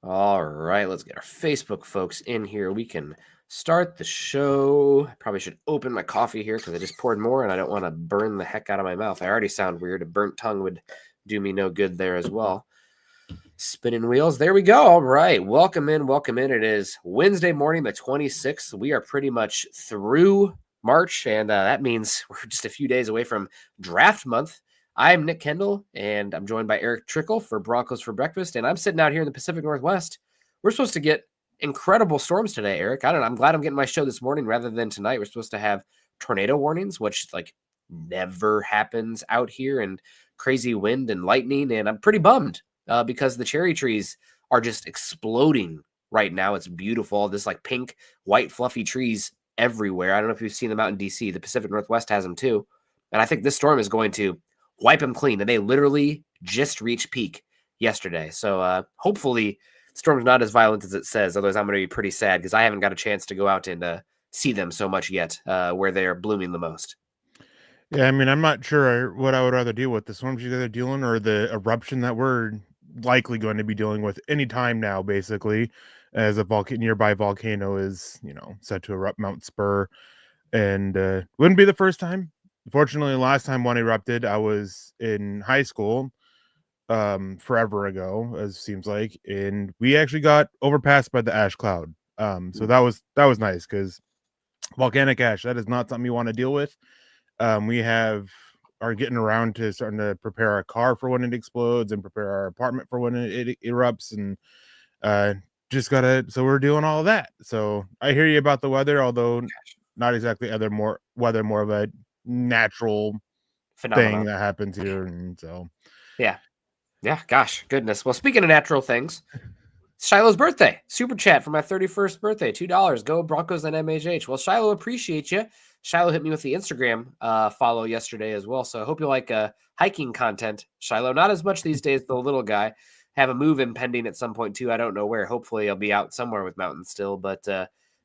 All right, let's get our Facebook folks in here. We can start the show. I probably should open my coffee here because I just poured more and I don't want to burn the heck out of my mouth. I already sound weird. A burnt tongue would do me no good there as well. Spinning wheels. There we go. All right. Welcome in. Welcome in. It is Wednesday morning, the 26th. We are pretty much through March, and that means we're just a few days away from draft month. I'm Nick Kendell, and I'm joined by Erick Trickel for Broncos for Breakfast, and I'm sitting out here in the Pacific Northwest. We're supposed to get incredible storms today, Eric. I don't know. I'm glad I'm getting my show this morning rather than tonight. We're supposed to have tornado warnings, which never happens out here, and crazy wind and lightning, and I'm pretty bummed because the cherry trees are just exploding right now. It's beautiful. This pink, white, fluffy trees everywhere. I don't know if you've seen them out in DC. The Pacific Northwest has them too. And I think this storm is going to wipe them clean. And they literally just reached peak yesterday. So hopefully the storm's not as violent as it says. Otherwise, I'm going to be pretty sad because I haven't got a chance to go out and see them so much yet where they're blooming the most. Yeah, I mean, I'm not sure what I would rather deal with, the storms you guys are dealing or the eruption that we're likely going to be dealing with any time now, basically, as a nearby volcano is, set to erupt Mount Spur. And wouldn't be the first time. Fortunately, last time one erupted, I was in high school, forever ago, as it seems like, and we actually got overpassed by the ash cloud. So that was nice because volcanic ash, that is not something you want to deal with. We are getting around to starting to prepare our car for when it explodes and prepare our apartment for when it erupts, and so we're doing all of that. So I hear you about the weather, although not exactly weather, more of a natural thing Phenomenon. that happens here. And so Yeah. Yeah. Gosh, goodness. Well, speaking of natural things, Shiloh's birthday. Super chat for my 31st birthday. $2. Go Broncos and MHH. Well, Shiloh, appreciate you. Shiloh hit me with the Instagram follow yesterday as well. So I hope you like hiking content, Shiloh. Not as much these days, the little guy. Have a move impending at some point, too. I don't know where. Hopefully, I'll be out somewhere with mountains still. But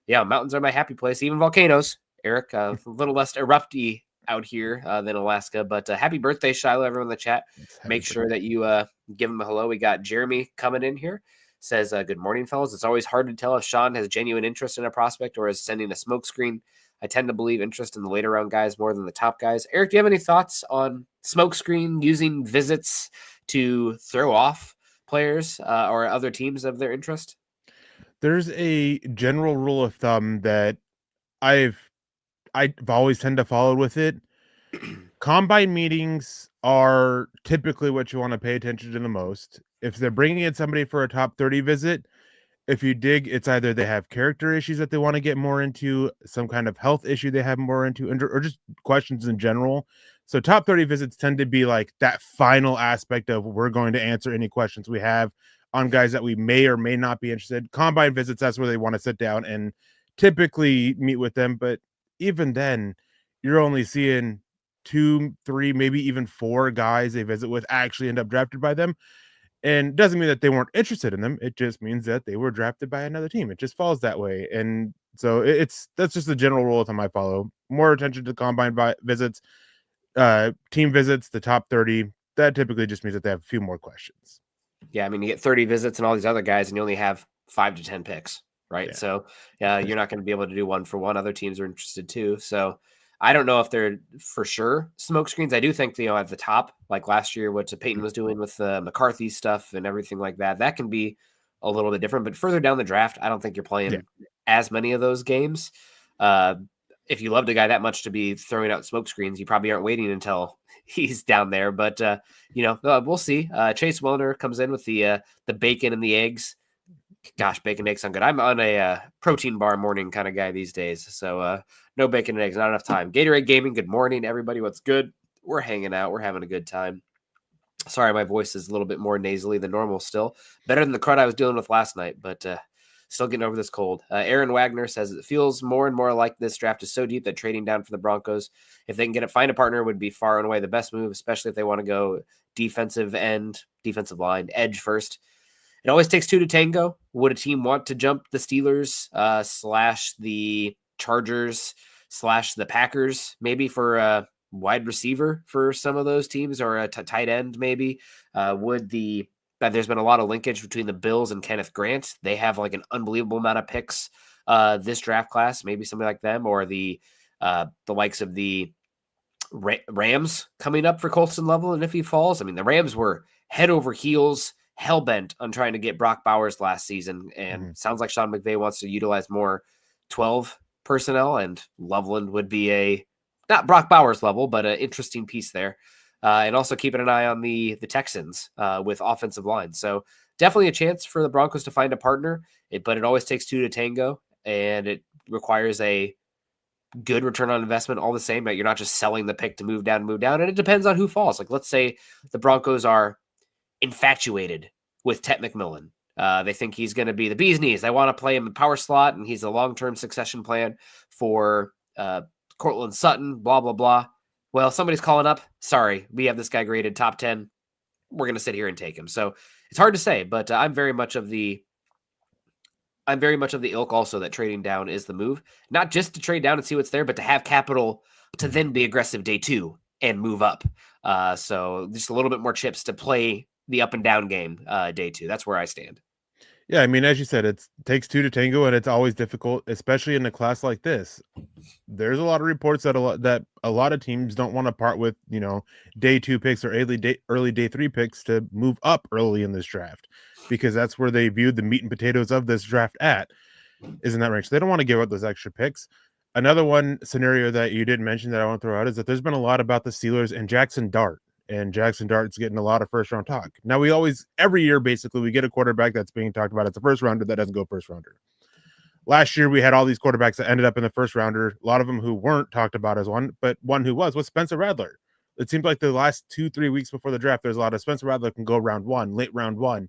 yeah, mountains are my happy place. Even volcanoes, Eric. A little less erupty out here than Alaska. But happy birthday, Shiloh, everyone in the chat. Make sure that you give him a hello. We got Jeremy coming in here. Says, good morning, fellas. It's always hard to tell if Sean has genuine interest in a prospect or is sending a smokescreen. I tend to believe interest in the later round guys more than the top guys. Eric, do you have any thoughts on smokescreen using visits to throw off players or other teams of their interest? there's a general rule of thumb that I've I've always tend to follow with it. Combine meetings are typically what you want to pay attention to the most. If they're bringing in somebody for a top 30 visit, if you dig, it's either they have character issues that they want to get more into, some kind of health issue they have more into, or just questions in general. So top 30 visits tend to be like that final aspect of we're going to answer any questions we have on guys that we may or may not be interested. Combine visits, that's where they want to sit down and typically meet with them. But even then, you're only seeing 2, 3, maybe even 4 guys they visit with actually end up drafted by them. And doesn't mean that they weren't interested in them. It just means that they were drafted by another team. It just falls that way. And so that's just the general rule of thumb I follow. More attention to combine visits, team visits, the top 30. That typically just means that they have a few more questions. Yeah, I mean, you get 30 visits and all these other guys, and you only have 5 to 10 picks, right? Yeah. So you're not going to be able to do one for one. Other teams are interested too. So I don't know if they're for sure smoke screens. I do think, at the top, like last year, what Payton was doing with McCarthy stuff and everything like that, that can be a little bit different. But further down the draft, I don't think you're playing as many of those games. If you loved a guy that much to be throwing out smoke screens, you probably aren't waiting until he's down there. But we'll see. Chase Wellner comes in with the bacon and the eggs. Gosh, bacon and eggs sound good. I'm on a protein bar morning kind of guy these days, so no bacon and eggs, not enough time. Gatorade Gaming, good morning, everybody. What's good? We're hanging out. We're having a good time. Sorry, my voice is a little bit more nasally than normal still. Better than the crud I was dealing with last night, but still getting over this cold. Aaron Wagner says it feels more and more like this draft is so deep that trading down for the Broncos, if they can find a partner, would be far and away the best move, especially if they want to go defensive end, defensive line, edge first. It always takes 2 to tango. Would a team want to jump the Steelers / the Chargers / the Packers maybe for a wide receiver for some of those teams or a tight end maybe? Would the there's been a lot of linkage between the Bills and Kenneth Grant. They have like an unbelievable amount of picks this draft class, maybe somebody like them, or the likes of the Rams coming up for Colston Level. And if he falls, I mean, the Rams were head over heels, hell bent on trying to get Brock Bowers last season. And sounds like Sean McVay wants to utilize more 12 personnel, and Loveland would be not Brock Bowers level, but an interesting piece there. And also keeping an eye on the Texans with offensive line. So definitely a chance for the Broncos to find a partner, but it always takes two to tango, and it requires a good return on investment all the same. But you're not just selling the pick to move down. And it depends on who falls. Like, let's say the Broncos are infatuated with Tet McMillan. They think he's going to be the bee's knees. They want to play him in power slot, and he's a long-term succession plan for Cortland Sutton, blah, blah, blah. Well, somebody's calling up. Sorry, we have this guy graded top 10. We're going to sit here and take him. So it's hard to say, but I'm very much of the ilk also that trading down is the move. Not just to trade down and see what's there, but to have capital to then be aggressive day two and move up. So just a little bit more chips to play the up and down game day two. That's where I stand. Yeah, I mean, as you said, it takes two to tango, and it's always difficult, especially in a class like this. There's a lot of reports that a lot of teams don't want to part with, day two picks or early day three picks to move up early in this draft, because that's where they viewed the meat and potatoes of this draft is in that range. So they don't want to give up those extra picks. Another one scenario that you didn't mention that I want to throw out is that there's been a lot about the Steelers and Jackson Dart. And Jackson Dart's getting a lot of first round talk. Now, every year, basically, we get a quarterback that's being talked about as a first rounder that doesn't go first rounder. Last year, we had all these quarterbacks that ended up in the first rounder, a lot of them who weren't talked about as one, but one who was Spencer Rattler. It seemed like the last 2-3 weeks before the draft, there's a lot of Spencer Rattler can go late round one,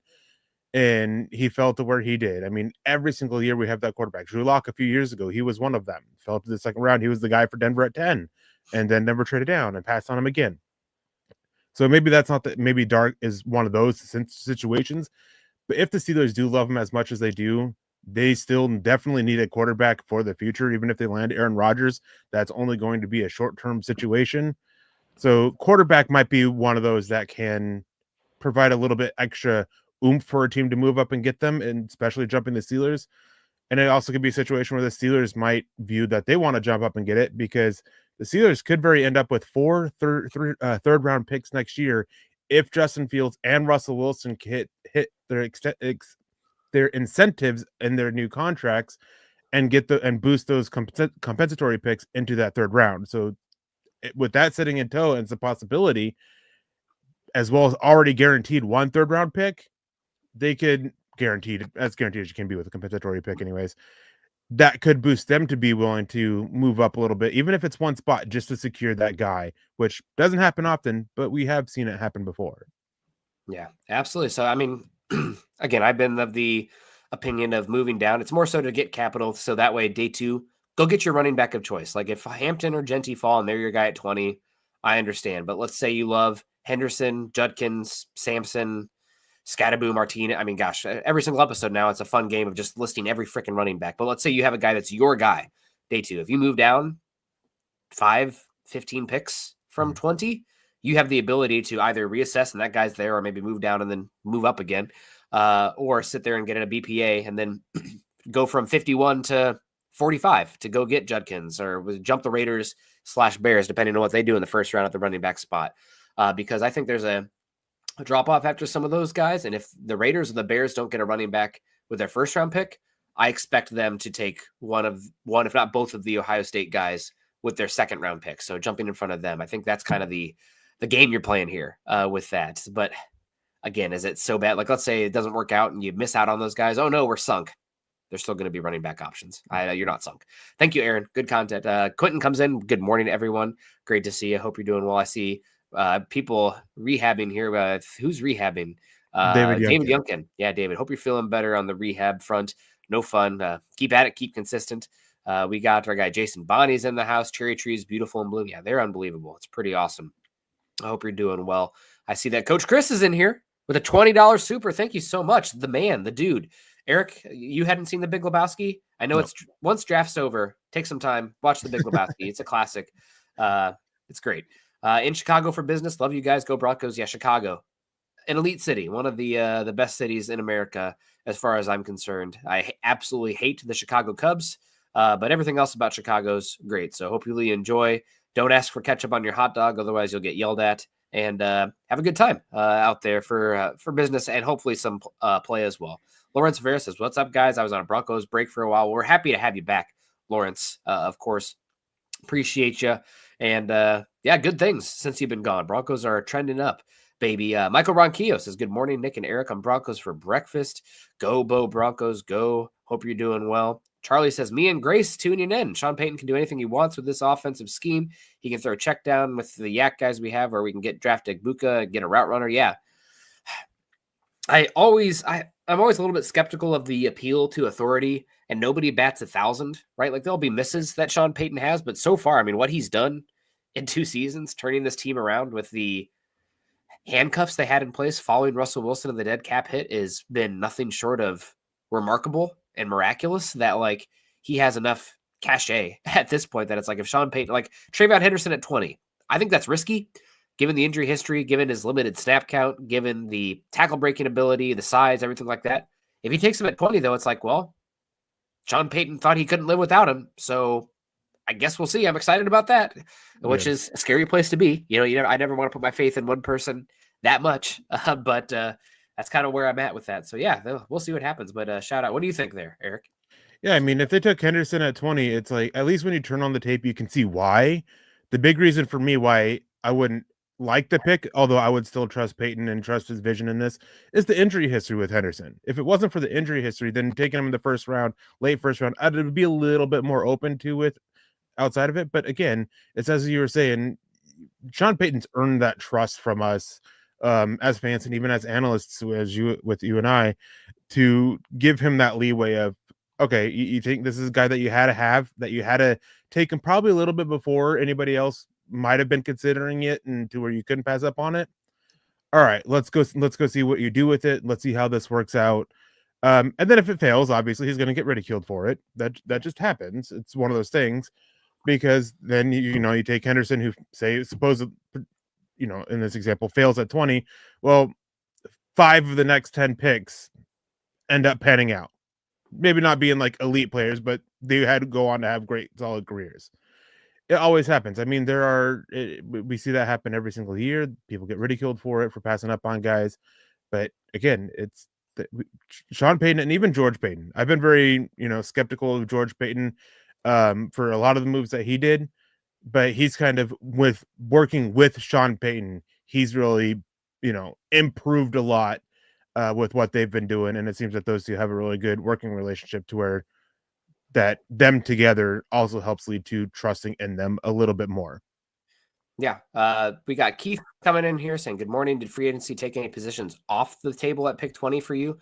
and he fell to where he did. I mean, every single year we have that quarterback. Drew Lock a few years ago, he was one of them. Fell to the second round. He was the guy for Denver at 10, and then never traded down and passed on him again. So maybe that's not that. Maybe Dart is one of those situations. But if the Steelers do love him as much as they do, they still definitely need a quarterback for the future. Even if they land Aaron Rodgers, that's only going to be a short-term situation. So quarterback might be one of those that can provide a little bit extra oomph for a team to move up and get them, and especially jumping the Steelers. And it also could be a situation where the Steelers might view that they want to jump up and get it, because the Steelers could end up with 4 third round picks next year if Justin Fields and Russell Wilson hit their incentives in their new contracts and boost those compensatory picks into that third round. So with that sitting in tow, it's a possibility, as well as already guaranteed 1 third round pick, they could guaranteed as you can be with a compensatory pick anyways. That could boost them to be willing to move up a little bit, even if it's one spot, just to secure that guy, which doesn't happen often, but we have seen it happen before. Yeah, absolutely. So, I mean, again, I've been of the opinion of moving down. It's more so to get capital, so that way day two, go get your running back of choice. Like if Hampton or Genty fall and they're your guy at 20, I understand. But let's say you love Henderson, Judkins, Sampson, Scatterboo, Martinez. I mean, gosh, every single episode now, it's a fun game of just listing every freaking running back. But let's say you have a guy that's your guy, day two. If you move down 15 picks from 20, you have the ability to either reassess and that guy's there, or maybe move down and then move up again, or sit there and get in a BPA and then go from 51 to 45 to go get Judkins, or jump the Raiders / Bears, depending on what they do in the first round at the running back spot. Because I think there's a drop off after some of those guys. And if the Raiders or the Bears don't get a running back with their first round pick, I expect them to take one, if not both of the Ohio State guys with their second round pick. So jumping in front of them, I think that's kind of the game you're playing here with that. But again, is it so bad? Like, let's say it doesn't work out and you miss out on those guys. Oh no, we're sunk. There's still going to be running back options. You're not sunk. Thank you, Aaron. Good content. Quentin comes in. Good morning to everyone. Great to see you. Hope you're doing well. I see people rehabbing here. Who's rehabbing? David Youngkin. Yeah, David. Hope you're feeling better on the rehab front. No fun. Keep at it. Keep consistent. We got our guy Jason Bonnie's in the house. Cherry trees, beautiful and bloom. Yeah, they're unbelievable. It's pretty awesome. I hope you're doing well. I see that Coach Chris is in here with a $20 super. Thank you so much. The man, the dude. Eric, you hadn't seen The Big Lebowski? I know It's once draft's over, take some time, watch The Big Lebowski. It's a classic. It's great. In Chicago for business. Love you guys. Go Broncos. Yeah, Chicago. elite city, one of the best cities in America as far as I'm concerned. I absolutely hate the Chicago Cubs, but everything else about Chicago's great. So hopefully you enjoy. Don't ask for ketchup on your hot dog, otherwise you'll get yelled at. And have a good time out there for business and hopefully some play as well. Lawrence Vera says, "What's up, guys? I was on a Broncos break for a while. We're happy to have you back, Lawrence. Of course, appreciate you. And yeah, good things since you've been gone. Broncos are trending up, baby." Michael Ronquillo says, "Good morning, Nick and Eric. I'm Broncos for breakfast. Go, Bo Broncos, go. Hope you're doing well." Charlie says, "Me and Grace tuning in. Sean Payton can do anything he wants with this offensive scheme. He can throw a check down with the yak guys we have, or we can draft Igbuka, get a route runner." Yeah. I'm always a little bit skeptical of the appeal to authority, and nobody bats 1,000, right? Like there'll be misses that Sean Payton has, but so far, I mean, what he's done in 2 seasons, turning this team around with the handcuffs they had in place following Russell Wilson and the dead cap hit has been nothing short of remarkable and miraculous. That like he has enough cachet at this point that it's like if Sean Payton, like Trayvon Henderson at 20, I think that's risky. Given the injury history, given his limited snap count, given the tackle breaking ability, the size, everything like that. If he takes him at 20, though, it's like, well, Sean Payton thought he couldn't live without him. So I guess we'll see. I'm excited about that, which is a scary place to be. I never want to put my faith in one person that much, but that's kind of where I'm at with that. So yeah, we'll see what happens. But shout out. What do you think there, Eric? Yeah, I mean, if they took Henderson at 20, it's like, at least when you turn on the tape, you can see why. The big reason for me why I wouldn't like the pick, although I would still trust Payton and trust his vision in this, is the injury history with Henderson. If it wasn't for the injury history, then taking him in the first round, late first round, I'd be a little bit more open to it outside of it. But again, it's as you were saying, Sean Payton's earned that trust from us as fans and even as analysts, with you and I, to give him that leeway of, okay, you think this is a guy that you had to have, that you had to take him probably a little bit before anybody else might have been considering it, and to where you couldn't pass up on it. All right, let's go see what you do with it. Let's see how this works out. And then if it fails, obviously he's going to get ridiculed for it. That just happens. It's one of those things, because then you take Henderson, who supposedly, in this example, fails at 20. Well, 5 of the next 10 picks end up panning out. Maybe not being like elite players, but they had to go on to have great, solid careers. It always happens. I mean, we see that happen every single year. People get ridiculed for it, for passing up on guys. But again, it's Sean Payton and even George Payton. I've been very, skeptical of George Payton for a lot of the moves that he did, but he's kind of working with Sean Payton. He's really, improved a lot with what they've been doing. And it seems that those two have a really good working relationship, to where that them together also helps lead to trusting in them a little bit more. Yeah. We got Keith coming in here saying, "Good morning. Did free agency take any positions off the table at pick 20 for you?"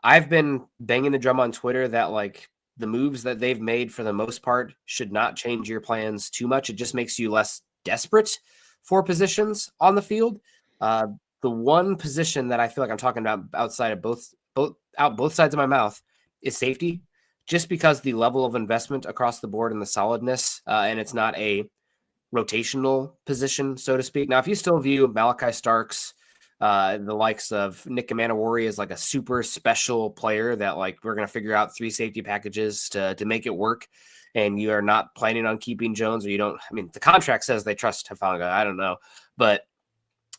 I've been banging the drum on Twitter that like the moves that they've made for the most part should not change your plans too much. It just makes you less desperate for positions on the field. The one position that I feel like I'm talking about outside of both sides of my mouth is safety, just because the level of investment across the board and the solidness, and it's not a rotational position, so to speak. Now, if you still view Malachi Starks, the likes of Nick Manawari as like a super special player that like we're going to figure out 3 safety packages to make it work, and you are not planning on keeping Jones, or you don't, I mean, the contract says they trust Hufanga. I don't know, but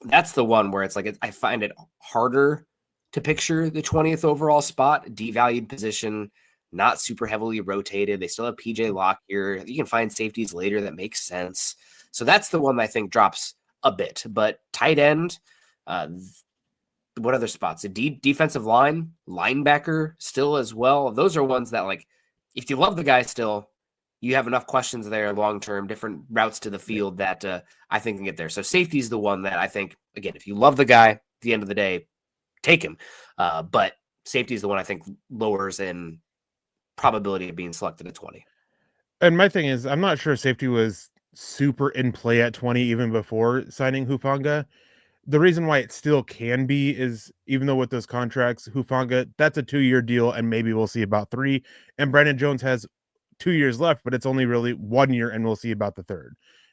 that's the one where it's like, I find it harder to picture the 20th overall spot, devalued position, not super heavily rotated. They still have PJ Locke here. You can find safeties later that makes sense. So that's the one that I think drops a bit. But tight end, what other spots? A defensive line, linebacker still as well. Those are ones that, like, if you love the guy still, you have enough questions there long-term, different routes to the field that I think can get there. So safety is the one that I think, again, if you love the guy, at the end of the day, take him. But safety is the one I think lowers in probability of being selected at 20. And my thing is, I'm not sure safety was super in play at 20 even before signing Hufanga. The reason why it still can be is, even though with those contracts, Hufanga, that's a 2-year deal, and maybe we'll see about 3. And Brandon Jones has 2 years left, but it's only really 1 year, and we'll see about the 3rd.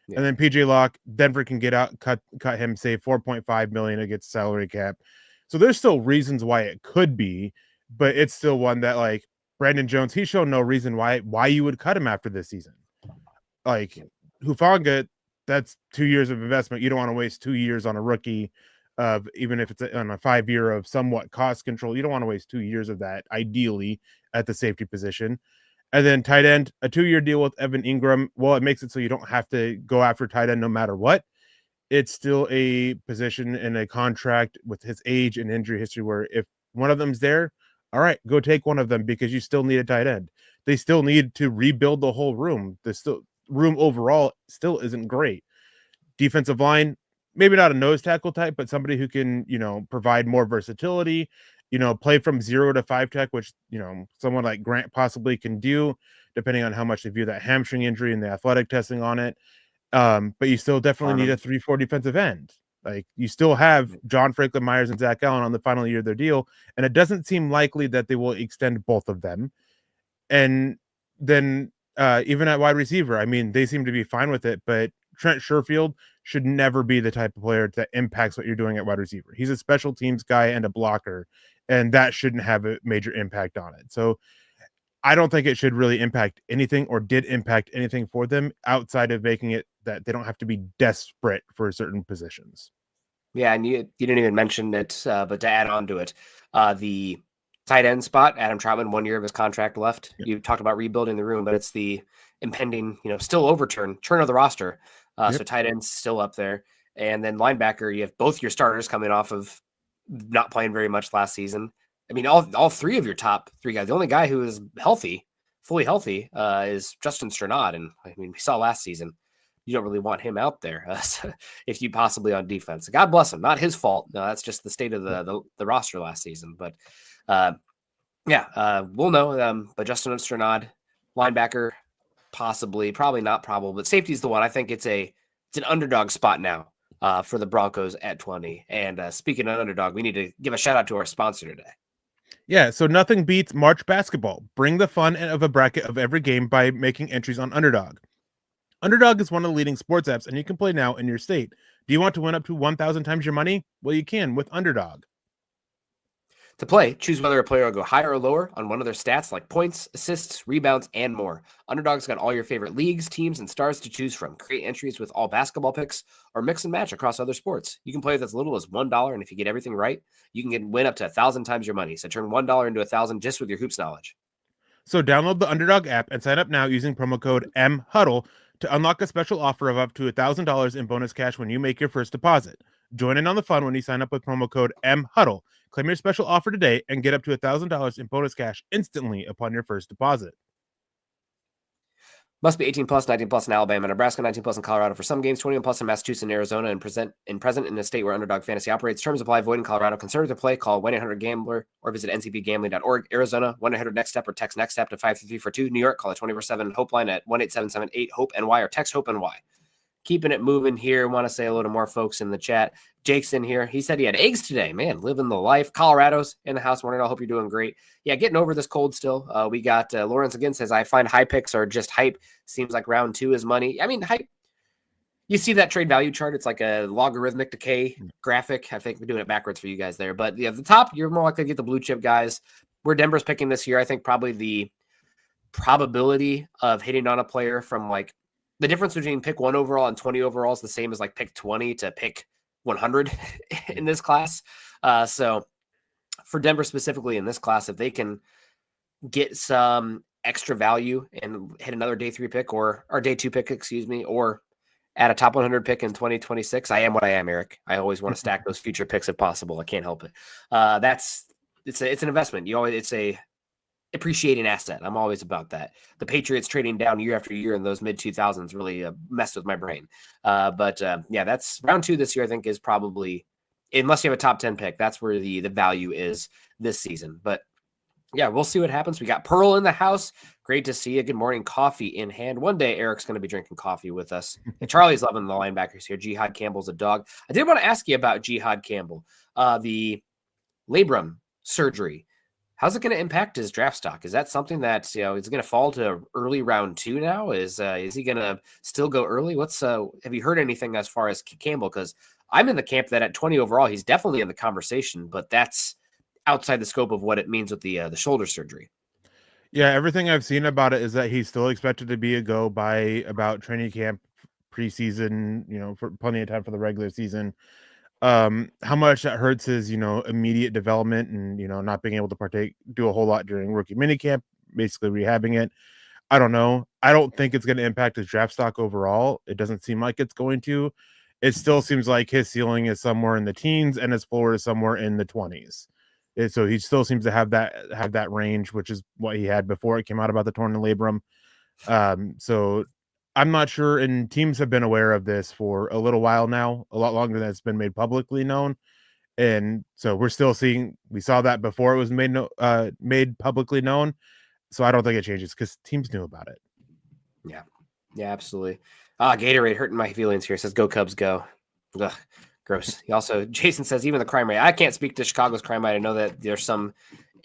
Yeah. And then PJ Locke, Denver can get out, cut him, say $4.5 million against salary cap. So there's still reasons why it could be, but it's still one that, like, Brandon Jones, he's shown no reason why you would cut him after this season. Like Hufanga, that's 2 years of investment. You don't want to waste 2 years on a rookie of, even if it's on a 5-year of somewhat cost control. You don't want to waste 2 years of that, ideally, at the safety position. And then tight end, a 2-year deal with Evan Ingram. Well, it makes it so you don't have to go after tight end no matter what. It's still a position in a contract with his age and injury history where if one of them's there, all right, go take one of them, because you still need a tight end. They still need to rebuild the whole room. The room overall still isn't great. Defensive line, maybe not a nose tackle type, but somebody who can, provide more versatility, play from 0 to 5 tech, which, someone like Grant possibly can do, depending on how much they view that hamstring injury and the athletic testing on it. But you still definitely need a 3-4 defensive end. Like, you still have John Franklin Myers and Zach Allen on the final year of their deal, and it doesn't seem likely that they will extend both of them. And then even at wide receiver, I mean, they seem to be fine with it, but Trent Sherfield should never be the type of player that impacts what you're doing at wide receiver. He's a special teams guy and a blocker, and that shouldn't have a major impact on it. So I don't think it should really impact anything, or did impact anything for them, outside of making it that they don't have to be desperate for certain positions. Yeah, and you didn't even mention it, but to add on to it, the tight end spot, Adam Troutman, 1 year of his contract left. Yep. You talked about rebuilding the room, but it's the impending, still turn of the roster. Yep. So tight end's still up there. And then linebacker, you have both your starters coming off of not playing very much last season. I mean, all three of your top three guys. The only guy who is fully healthy, is Justin Strnad. And I mean, we saw last season, you don't really want him out there if you possibly on defense. God bless him. Not his fault. No, that's just the state of the roster last season. But we'll know. But Justin Strnad, linebacker, probably not probable, but safety is the one. I think it's an underdog spot now for the Broncos at 20. And speaking of underdog, we need to give a shout out to our sponsor today. Yeah, so nothing beats March basketball. Bring the fun of a bracket of every game by making entries on Underdog. Underdog is one of the leading sports apps, and you can play now in your state. Do you want to win up to 1,000 times your money? Well, you can with Underdog. To play, choose whether a player will go higher or lower on one of their stats like points, assists, rebounds, and more. Underdog's got all your favorite leagues, teams, and stars to choose from. Create entries with all basketball picks or mix and match across other sports. You can play with as little as $1, and if you get everything right, you can win up to 1,000 times your money. So turn $1 into 1,000 just with your hoops knowledge. So download the Underdog app and sign up now using promo code MHuddle to unlock a special offer of up to $1,000 in bonus cash when you make your first deposit. Join in on the fun when you sign up with promo code MHuddle. Claim your special offer today and get up to $1,000 in bonus cash instantly upon your first deposit. Must be 18 plus, 19 plus in Alabama, Nebraska, 19 plus in Colorado for some games, 21 plus in Massachusetts and Arizona, and present in the state where Underdog Fantasy operates. Terms apply. Void in Colorado. Concerned with the play? Call 1-800-GAMBLER or visit ncbgambling.org. Arizona, 1-800-NEXT-STEP or text NEXT STEP to 53342. New York, call a 24/7 Hope line at 1-877-8-HOPE-NY or text HOPE-NY. Keeping it moving here. Want to say hello to more folks in the chat. Jake's in here. He said he had eggs today. Man, living the life. Colorado's in the house. Morning. I hope you're doing great. Yeah, getting over this cold still. We got Lawrence again says, I find high picks are just hype. Seems like round 2 is money. I mean, hype. You see that trade value chart. It's like a logarithmic decay graphic. I think we're doing it backwards for you guys there. But yeah, the top, you're more likely to get the blue chip guys. Where Denver's picking this year, I think probably the probability of hitting on a player from like the difference between pick 1 overall and 20 overall is the same as like pick 20 to pick 100 in this class. So for Denver specifically in this class, if they can get some extra value and hit another day 3 pick or day 2 pick, or add a top 100 pick in 2026, I am what I am, Eric. I always want to stack those future picks if possible. I can't help it. It's an investment. It's a appreciating asset. I'm always about that. The Patriots trading down year after year in those mid 2000s really messed with my brain. But that's round 2 this year. I think is probably, unless you have a top 10 pick, that's where the value is this season. But yeah, we'll see what happens. We got Pearl in the house. Great to see you. Good morning. Coffee in hand. One day Eric's going to be drinking coffee with us. And Charlie's loving the linebackers here. Jihad Campbell's a dog. I did want to ask you about Jihad Campbell, the labrum surgery. How's it going to impact his draft stock? Is that something that, is it going to fall to early round 2 now? Is he going to still go early? Have you heard anything as far as Campbell? Because I'm in the camp that at 20 overall, he's definitely in the conversation, but that's outside the scope of what it means with the shoulder surgery. Yeah, everything I've seen about it is that he's still expected to be a go by about training camp, preseason, for plenty of time for the regular season. How much that hurts his, immediate development and, not being able to do a whole lot during rookie minicamp, basically rehabbing it. I don't know. I don't think it's going to impact his draft stock overall. It doesn't seem like it's going to. It still seems like his ceiling is somewhere in the teens and his floor is somewhere in the 20s. So he still seems to have that range, which is what he had before it came out about the torn labrum. So I'm not sure, and teams have been aware of this for a little while now, a lot longer than it's been made publicly known. And so we saw that before it was made publicly known. So I don't think it changes because teams knew about it. Yeah, absolutely. Gatorade hurting my feelings here. Says go Cubs go. Ugh, gross. He also, Jason says, even the crime rate. I can't speak to Chicago's crime rate. I know that there's some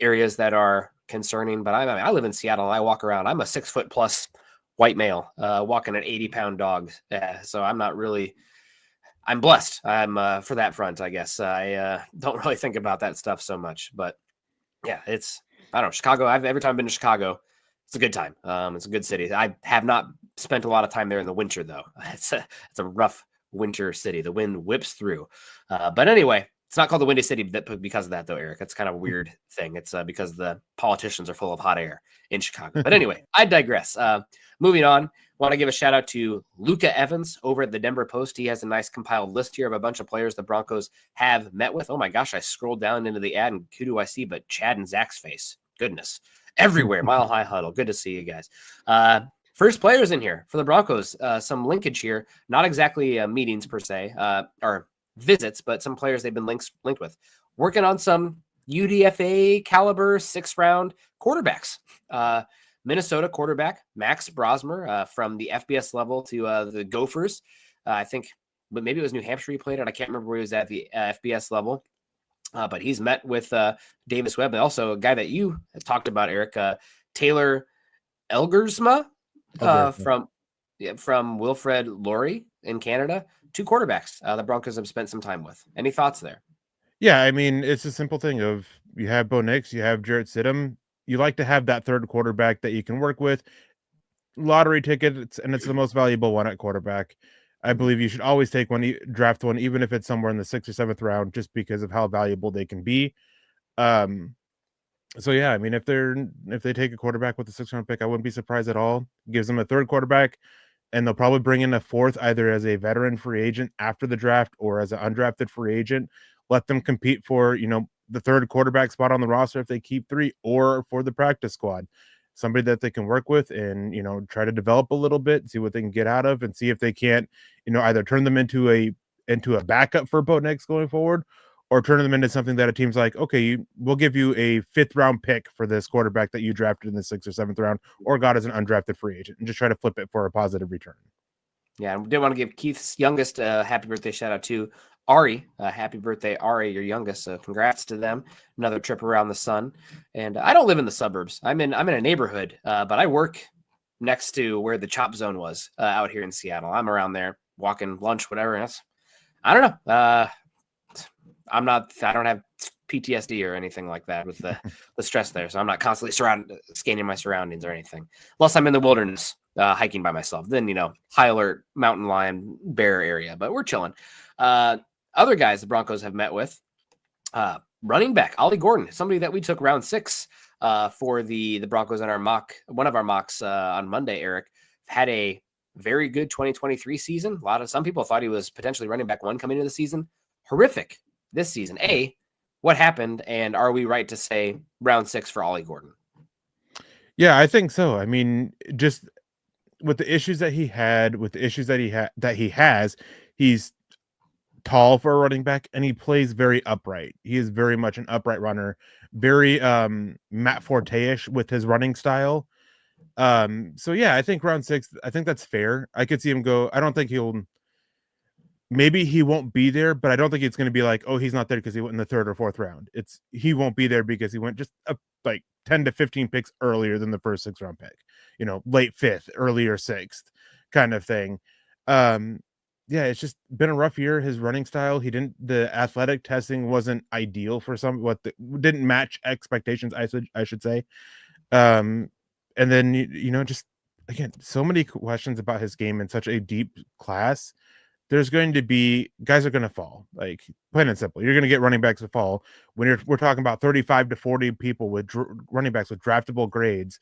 areas that are concerning, but I live in Seattle and I walk around. I'm a 6 foot plus white male walking an 80-pound dog. So I'm not really, I'm blessed. I'm for that front, I guess. I don't really think about that stuff so much, but yeah, I don't know, Chicago. Every time I've been to Chicago, it's a good time. It's a good city. I have not spent a lot of time there in the winter, though. It's a rough winter city. The wind whips through. But anyway, it's not called the Windy City because of that, though, Eric. It's kind of a weird thing. It's because the politicians are full of hot air in Chicago. But anyway, I digress. Moving on, want to give a shout out to Luca Evans over at the Denver Post. He has a nice compiled list here of a bunch of players the Broncos have met with. Oh my gosh, I scrolled down into the ad and who do I see but Chad and Zach's face? Goodness. Everywhere. Mile High Huddle. Good to see you guys. First players in here for the Broncos. Some linkage here. Not exactly meetings per se, or visits, but some players they've been linked with. Working on some UDFA caliber 6th round quarterbacks. Minnesota quarterback Max Brosmer from the FBS level to the Gophers. I think, but maybe it was New Hampshire he played at. I can't remember where he was at the FBS level. But he's met with Davis Webb, and also a guy that you talked about, Eric, Taylor Elgersma from Wilfred Laurie in Canada. 2 quarterbacks the Broncos have spent some time with. Any thoughts there? Yeah, I mean, it's a simple thing of you have Bo Nix, you have Jarrett Stidham. You like to have that third quarterback that you can work with. Lottery ticket, and it's the most valuable one at quarterback. I believe you should always take one, draft one, even if it's somewhere in the 6th or 7th round, just because of how valuable they can be. So yeah, I mean, if they take a quarterback with the 6th round pick, I wouldn't be surprised at all. Gives them a third quarterback, and they'll probably bring in a 4th either as a veteran free agent after the draft or as an undrafted free agent. Let them compete for the third quarterback spot on the roster if they keep 3, or for the practice squad. Somebody that they can work with and try to develop a little bit, see what they can get out of, and see if they can't either turn them into a backup for Bo Nix going forward, or turn them into something that a team's like, okay, we'll give you a 5th round pick for this quarterback that you drafted in the 6th or 7th round or got as an undrafted free agent, and just try to flip it for a positive return. Yeah, I did want to give Keith's youngest happy birthday shout out to Ari. Happy birthday, Ari, your youngest. So congrats to them. Another trip around the sun. And I don't live in the suburbs. I'm in a neighborhood, but I work next to where the Chop Zone was out here in Seattle. I'm around there walking lunch, whatever. And I don't know. I don't have PTSD or anything like that with the stress there. So I'm not constantly scanning my surroundings or anything. Unless I'm in the wilderness hiking by myself. Then, high alert mountain lion bear area. But we're chilling. Other guys the Broncos have met with, running back Ollie Gordon, somebody that we took round 6 for the Broncos in one of our mocks on Monday. Eric had a very good 2023 season. Some people thought he was potentially running back 1 coming into the season. Horrific this season. What happened, and are we right to say round 6 for Ollie Gordon? Yeah, I think so. I mean, just with the issues that he had, with the issues that he has, he's tall for a running back, and he plays very upright. He is very much an upright runner, very Matt Forte-ish with his running style. So yeah, I think round 6, I think that's fair. I could see him go. I don't think maybe he won't be there, but I don't think it's going to be like, oh, he's not there because he went in the 3rd or 4th round. He won't be there because he went just like 10 to 15 picks earlier than the first 6th round pick, late 5th, earlier 6th kind of thing. yeah, it's just been a rough year. His running style, the athletic testing wasn't ideal for didn't match expectations, I should say. And then, just again, so many questions about his game in such a deep class. There's going to be guys are going to fall, like plain and simple. You're going to get running backs to fall when we're talking about 35 to 40 people with running backs with draftable grades.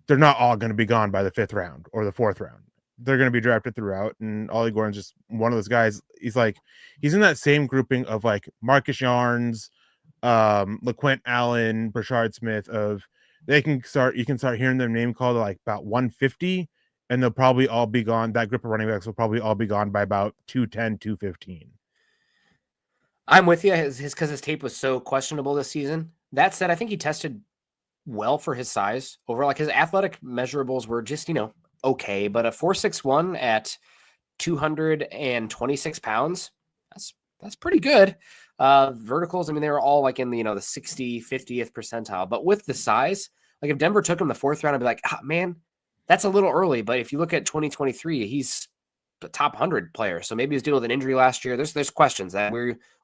They're not all going to be gone by the 5th round or the 4th round. They're going to be drafted throughout, and Ollie Gordon's just one of those guys. He's in that same grouping of like Marcus Yarns, LaQuint Allen, Brashard Smith. You can start hearing their name called like about 150, and they'll probably all be gone. That group of running backs will probably all be gone by about 210, 215. I'm with you because his tape was so questionable this season. That said, I think he tested well for his size. Over like his athletic measurables were just, okay, but a 4.61 at 226 pounds, that's pretty good. Verticals, I mean, they were all like in the 60, 50th percentile, but with the size, like if Denver took him the 4th round, I'd be like, man, that's a little early. But if you look at 2023, he's the top 100 player. So maybe he's dealing with an injury last year. There's questions that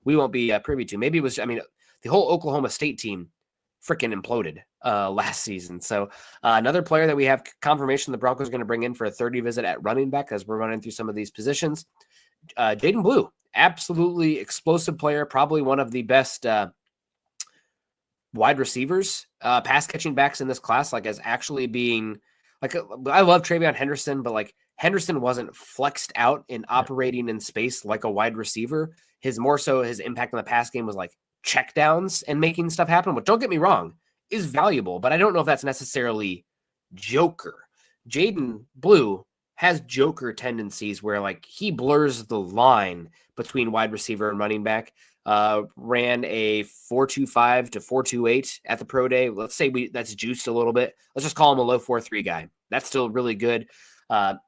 we won't be privy to. Maybe it was, the whole Oklahoma State team freaking imploded last season. So another player that we have confirmation the Broncos are going to bring in for a 30 visit at running back as we're running through some of these positions. Jaydon Blue, absolutely explosive player, probably one of the best wide receivers, pass catching backs in this class, like as actually being like, I love Travion Henderson, but like Henderson wasn't flexed out in operating in space like a wide receiver. His impact on the pass game was like check downs and making stuff happen, which don't get me wrong, is valuable, but I don't know if that's necessarily Joker. Jaydon Blue has Joker tendencies where like he blurs the line between wide receiver and running back. Ran a 4.25 to 4.28 at the pro day. Let's say that's juiced a little bit. Let's just call him a low 4.3 guy. That's still really good. Not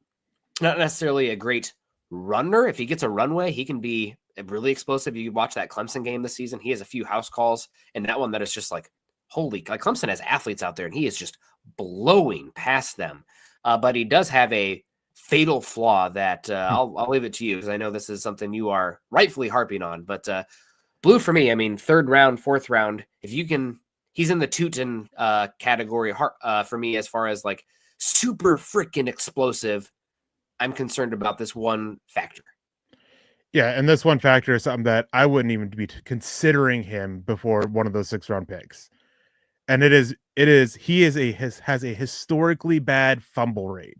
necessarily a great runner. If he gets a runway, he can be really explosive. You watch that Clemson game this season. He has a few house calls, and that one that is just like, holy, like Clemson has athletes out there, and he is just blowing past them. But he does have a fatal flaw that I'll leave it to you because I know this is something you are rightfully harping on. But Blue for me, 3rd round, 4th round. If you can, he's in the Tootin category for me as far as like super freaking explosive. I'm concerned about this one factor. Yeah, and this one factor is something that I wouldn't even be considering him before one of those 6th round picks. And he has a historically bad fumble rate.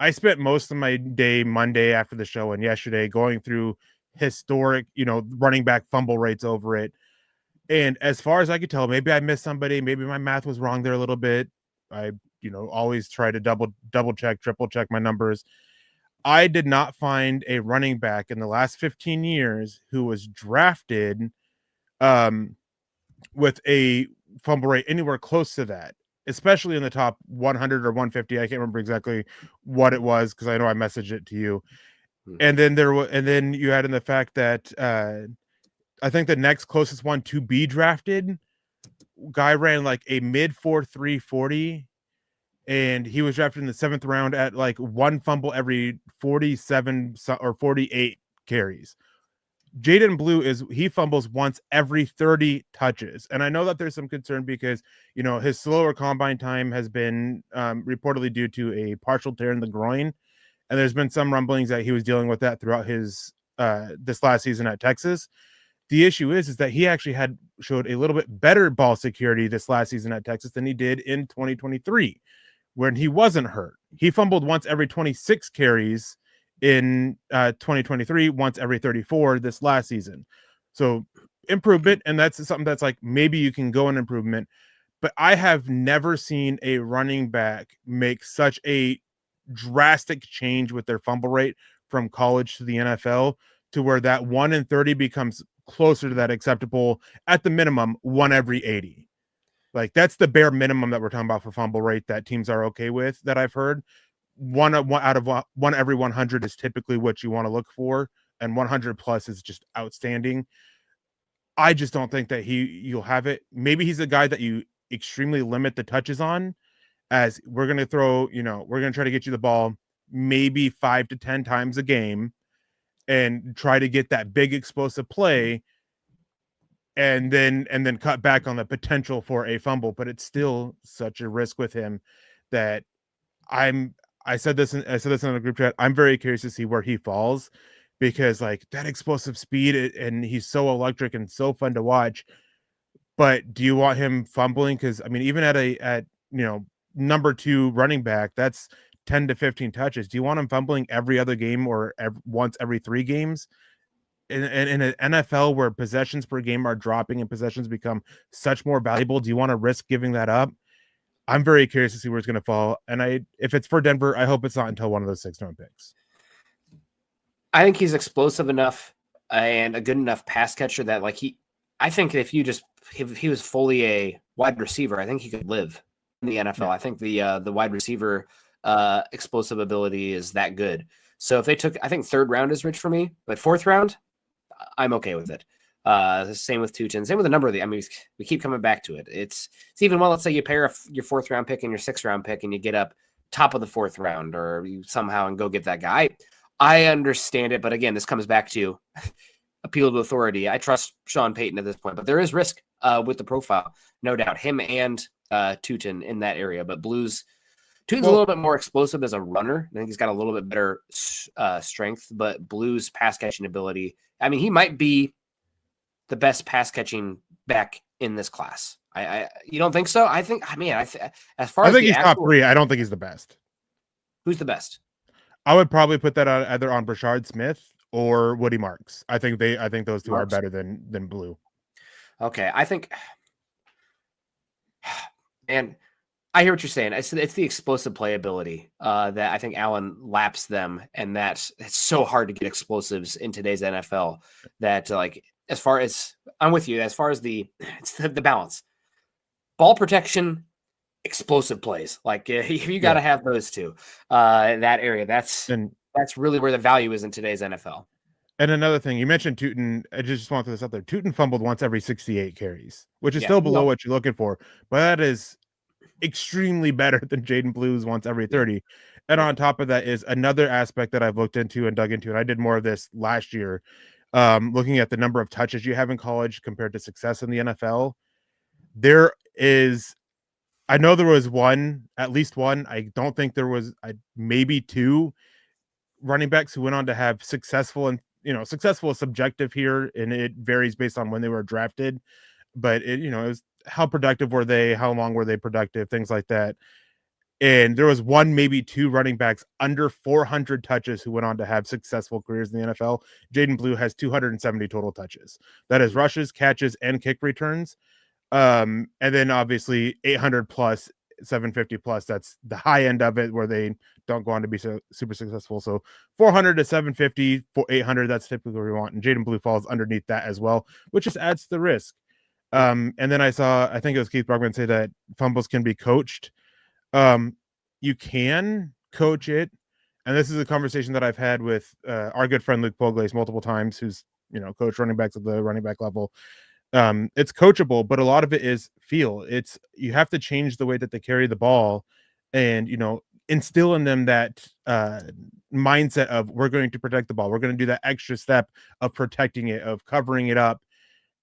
I spent most of my day Monday after the show and yesterday going through historic, running back fumble rates over it. And as far as I could tell, maybe I missed somebody, maybe my math was wrong there a little bit. I, always try to double check, triple check my numbers. I did not find a running back in the last 15 years who was drafted with a fumble rate anywhere close to that, especially in the top 100 or 150. I can't remember exactly what it was because I know I messaged it to you. And then you add in the fact that I think the next closest one to be drafted guy ran like a mid 4.3 40, and he was drafted in the 7th round at like one fumble every 47 or 48 carries. Jaydon Blue he fumbles once every 30 touches. And I know that there's some concern because, his slower combine time has been reportedly due to a partial tear in the groin. And there's been some rumblings that he was dealing with that throughout his this last season at Texas. The issue is that he actually showed a little bit better ball security this last season at Texas than he did in 2023 when he wasn't hurt. He fumbled once every 26 carries in 2023, once every 34 this last season. So improvement, and that's something that's like maybe you can go in improvement. But I have never seen a running back make such a drastic change with their fumble rate from college to the NFL to where that 1 in 30 becomes closer to that acceptable, at the minimum, 1 every 80. Like that's the bare minimum that we're talking about for fumble rate that teams are okay with that I've heard. One out of one every 100 is typically what you want to look for, and 100 plus is just outstanding. I just don't think that you'll have it. Maybe he's a guy that you extremely limit the touches on, as we're going to throw, we're going to try to get you the ball maybe 5 to 10 times a game. and try to get that big explosive play and then cut back on the potential for a fumble. But it's still such a risk with him that I said this in the group chat. I'm very curious to see where he falls, because like that explosive speed, and he's so electric and so fun to watch. But do you want him fumbling? Because I mean, even at number 2 running back, that's 10 to 15 touches. Do you want him fumbling every other game or once every 3 games? In an NFL where possessions per game are dropping and possessions become such more valuable, do you want to risk giving that up? I'm very curious to see where it's going to fall. And if it's for Denver, I hope it's not until one of those 6th round picks. I think he's explosive enough and a good enough pass catcher that I think if he was fully a wide receiver, I think he could live in the NFL. Yeah. I think the wide receiver explosive ability is that good. So if they took, I think 3rd round is rich for me, but 4th round, I'm okay with it. Same with Tootin, same with a number of the. I mean, we keep coming back to it. It's even well. Let's say you pair your 4th round pick and your 6th round pick, and you get up top of the 4th round, or you somehow and go get that guy. I understand it, but again, this comes back to appeal to authority. I trust Sean Payton at this point, but there is risk with the profile, no doubt. Him and Tootin in that area, but Tootin's a little bit more explosive as a runner. I think he's got a little bit better strength, but Blue's pass catching ability. I mean, he might be the best pass catching back in this class. You don't think so? I think as far as I think he's top 3. I don't think he's the best. Who's the best? I would probably put that on either on Brashard Smith or Woody Marks. I think those two are better than Blue. Okay, I think, and I hear what you're saying. It's the explosive playability that I think Allen laps them, and that it's so hard to get explosives in today's NFL. That as far as I'm with you, as far as it's the balance, ball protection, explosive plays. You got to have those two. That area, that's really where the value is in today's NFL. And another thing, you mentioned Tootin. I just want to throw this out there. Tootin fumbled once every 68 carries, which is still below what you're looking for, but that is extremely better than Jaydon Blue's once every 30. And on top of that is another aspect that I've looked into and dug into, and I did more of this last year, looking at the number of touches you have in college compared to success in the NFL. There is, I know there was at least one. I don't think there was maybe 2 running backs who went on to have successful, and successful is subjective here, and it varies based on when they were drafted. But it was how productive were they, how long were they productive, things like that. And there was 1, maybe 2 running backs under 400 touches who went on to have successful careers in the NFL. Jaydon Blue has 270 total touches. That is rushes, catches, and kick returns. And then obviously 800 plus, 750 plus, that's the high end of it where they don't go on to be so super successful. So 400 to 750, 800, that's typically what we want. And Jaydon Blue falls underneath that as well, which just adds to the risk. And then I think it was Keith Brockman say that fumbles can be coached. You can coach it. And this is a conversation that I've had with our good friend Luke Poglace multiple times, who's, coached running backs at the running back level. It's coachable, but a lot of it is feel. You have to change the way that they carry the ball and, instill in them that mindset of, we're going to protect the ball. We're going to do that extra step of protecting it, of covering it up,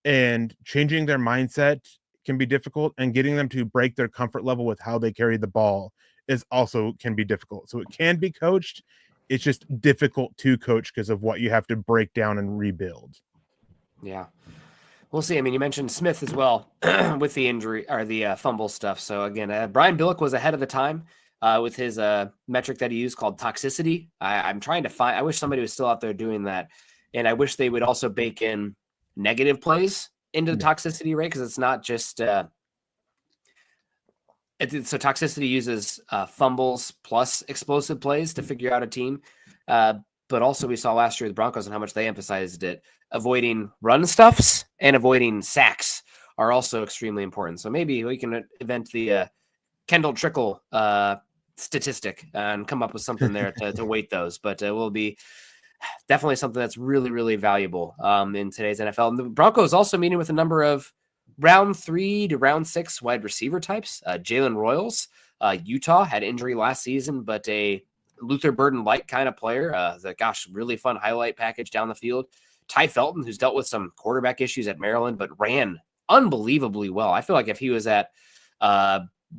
and changing their mindset can be difficult, and getting them to break their comfort level with how they carry the ball can be difficult. So it can be coached. It's just difficult to coach because of what you have to break down and rebuild. Yeah. We'll see. I mean, you mentioned Smith as well with the injury or the fumble stuff. So again, Brian Billick was ahead of the time with his metric that he used called toxicity. I'm trying to find, I wish somebody was still out there doing that. And I wish they would also bake in negative plays into the toxicity rate, because it's not just so toxicity uses fumbles plus explosive plays to figure out a team. But also we saw last year with the Broncos and how much they emphasized it. Avoiding run stuffs and avoiding sacks are also extremely important. So maybe we can invent the Kendell Trickel statistic and come up with something there to weight those. But it will be definitely something that's really, really valuable in today's NFL. And the Broncos also meeting with a number of round 3 to round 6 wide receiver types. Jalen Royals, Utah, had injury last season, but a Luther Burden-like kind of player. Really fun highlight package down the field. Ty Felton, who's dealt with some quarterback issues at Maryland, but ran unbelievably well. I feel like if he was at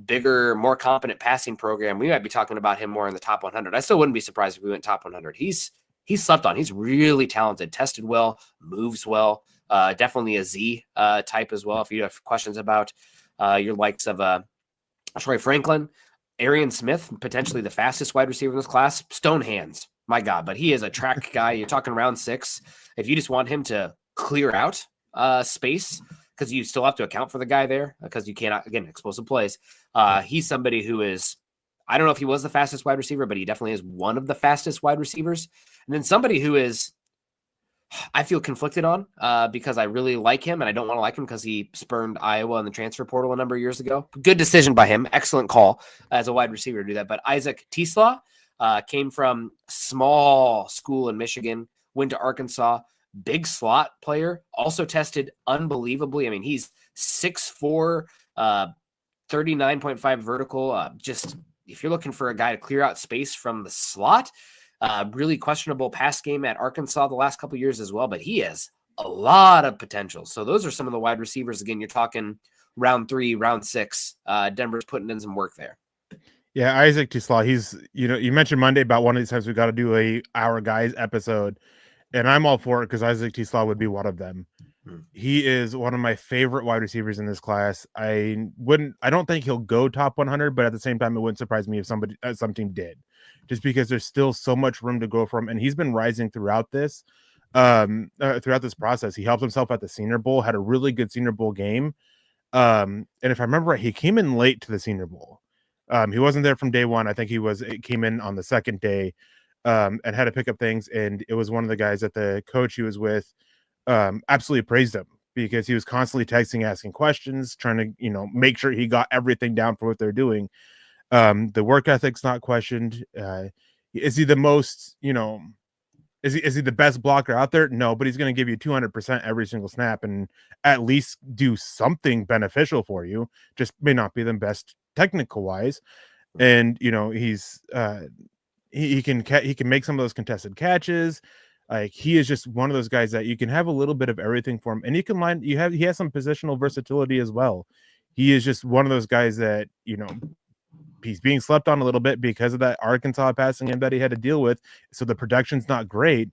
bigger, more competent passing program, we might be talking about him more in the top 100. I still wouldn't be surprised if we went top 100. He's slept on. He's really talented, tested well, moves well. Definitely a Z type as well. If you have questions about your likes of Troy Franklin, Arian Smith, potentially the fastest wide receiver in this class, stone hands, my God, but he is a track guy. You're talking round 6. If you just want him to clear out space, because you still have to account for the guy there, because you cannot, again, explosive plays. He's somebody who is, I don't know if he was the fastest wide receiver, but he definitely is one of the fastest wide receivers. And then somebody who is, I feel conflicted on because I really like him, and I don't want to like him because he spurned Iowa in the transfer portal a number of years ago. Good decision by him. Excellent call as a wide receiver to do that. But Isaac TeSlaa came from small school in Michigan, went to Arkansas, big slot player, also tested unbelievably. I mean, he's 6'4", 39.5 vertical. Just if you're looking for a guy to clear out space from the slot, really questionable pass game at Arkansas the last couple of years as well, but he has a lot of potential. So those are some of the wide receivers. Again, you're talking round 3, round 6. Denver's putting in some work there. Yeah, Isaac TeSlaa, he's, you mentioned Monday about one of these times we got to do a Our Guys episode, and I'm all for it because Isaac TeSlaa would be one of them. He is one of my favorite wide receivers in this class. I don't think he'll go top 100, but at the same time, it wouldn't surprise me if some team did, just because there's still so much room to go from. And he's been rising throughout this process. He helped himself at the Senior Bowl, had a really good Senior Bowl game. And if I remember right, he came in late to the Senior Bowl. He wasn't there from day one. I think he came in on the second day and had to pick up things. And it was one of the guys that the coach he was with absolutely praised him because he was constantly texting, asking questions, trying to, make sure he got everything down for what they're doing. The work ethic's not questioned. Is he the most, is he the best blocker out there? No, but he's going to give you 200% every single snap and at least do something beneficial for you. Just may not be the best technical wise. And, he's he can make some of those contested catches. Like, he is just one of those guys that you can have a little bit of everything for him, and he has some positional versatility as well. He is just one of those guys that, he's being slept on a little bit because of that Arkansas passing game that he had to deal with. So the production's not great,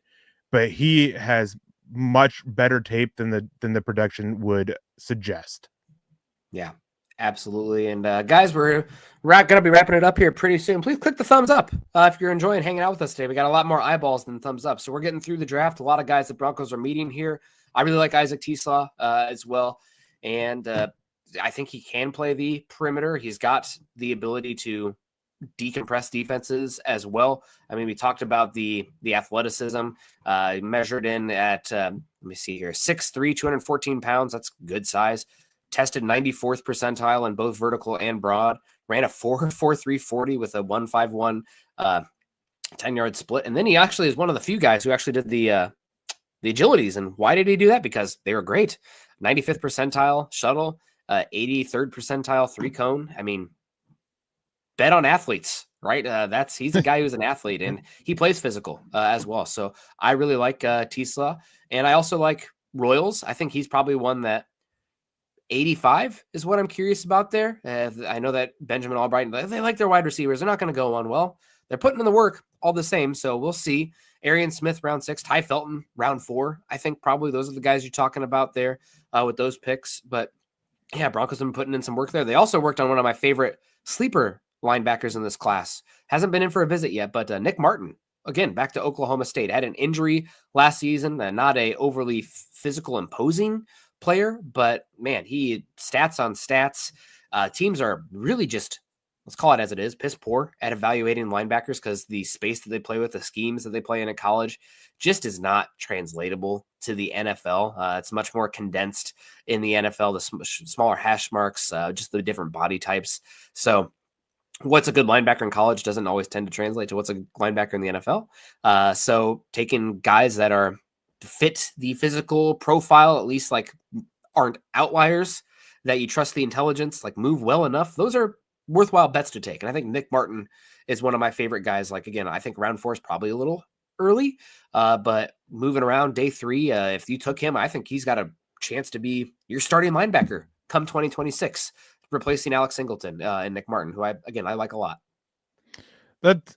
but he has much better tape than the production would suggest. Yeah, absolutely. And guys, we're going to be wrapping it up here pretty soon. Please click the thumbs up if you're enjoying hanging out with us today. We got a lot more eyeballs than thumbs up. So we're getting through the draft. A lot of guys the Broncos are meeting here. I really like Isaac TeSlaa as well. And I think he can play the perimeter. He's got the ability to decompress defenses as well. I mean, we talked about the athleticism measured in at, let me see here, 6'3", 214 pounds. That's good size. Tested 94th percentile in both vertical and broad. Ran a 4.43 40 with a 1.51 10-yard split. And then he actually is one of the few guys who actually did the agilities. And why did he do that? Because they were great. 95th percentile shuttle, 83rd percentile 3-cone. I mean, bet on athletes, right? He's a guy who's an athlete, and he plays physical as well. So I really like TeSlaa, and I also like Royals. I think he's probably one that 85 is what I'm curious about there. I know that Benjamin Albright, they like their wide receivers. They're not going to go on well. They're putting in the work all the same. So we'll see. Arian Smith, round 6. Ty Felton, round 4. I think probably those are the guys you're talking about there with those picks. But yeah, Broncos have been putting in some work there. They also worked on one of my favorite sleeper linebackers in this class. Hasn't been in for a visit yet, but Nick Martin, again, back to Oklahoma State. Had an injury last season, not a overly physical imposing player, but man, he stats on stats. Teams are really just, let's call it as it is, piss poor at evaluating linebackers because the space that they play with, the schemes that they play in college, just is not translatable to the NFL. It's much more condensed in the NFL, the smaller hash marks, just the different body types. So what's a good linebacker in college doesn't always tend to translate to what's a linebacker in the NFL. So taking guys that are fit the physical profile, at least like aren't outliers, that you trust the intelligence, like move well enough. Those are worthwhile bets to take. And I think Nick Martin is one of my favorite guys. Like, again, I think round 4 is probably a little early, but moving around day 3, if you took him, I think he's got a chance to be your starting linebacker come 2026, replacing Alex Singleton and Nick Martin, who I like a lot. That's